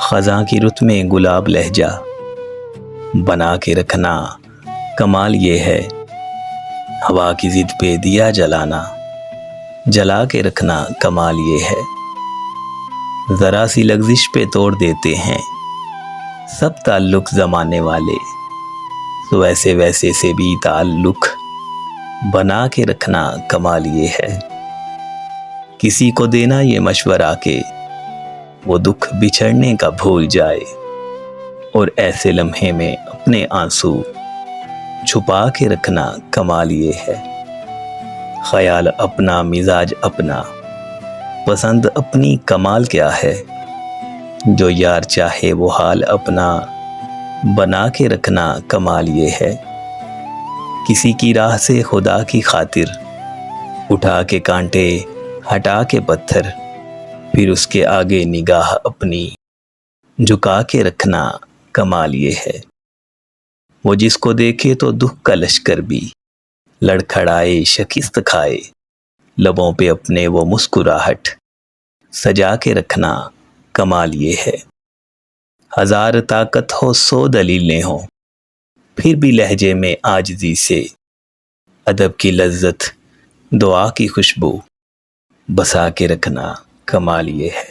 خزاں کی رت میں گلاب لہجہ بنا کے رکھنا کمال یہ ہے، ہوا کی ضد پہ دیا جلانا جلا کے رکھنا کمال یہ ہے، ذرا سی لغزش پہ توڑ دیتے ہیں سب تعلق زمانے والے، تو ایسے ویسے سے بھی تعلق بنا کے رکھنا کمال یہ ہے، کسی کو دینا یہ مشورہ کہ وہ دکھ بچھڑنے کا بھول جائے، اور ایسے لمحے میں اپنے آنسو چھپا کے رکھنا کمال یہ ہے، خیال اپنا مزاج اپنا پسند اپنی کمال کیا ہے، جو یار چاہے وہ حال اپنا بنا کے رکھنا کمال یہ ہے، کسی کی راہ سے خدا کی خاطر اٹھا کے کانٹے ہٹا کے پتھر پھر اس کے آگے نگاہ اپنی جھکا کے رکھنا کمال یہ ہے، وہ جس کو دیکھے تو دکھ کا لشکر بھی لڑکھڑائے شکست کھائے، لبوں پہ اپنے وہ مسکراہٹ سجا کے رکھنا کمال یہ ہے، ہزار طاقت ہو 100 دلیلیں ہوں پھر بھی لہجے میں عاجزی سے ادب کی لذت دعا کی خوشبو بسا کے رکھنا کمال یہ ہے۔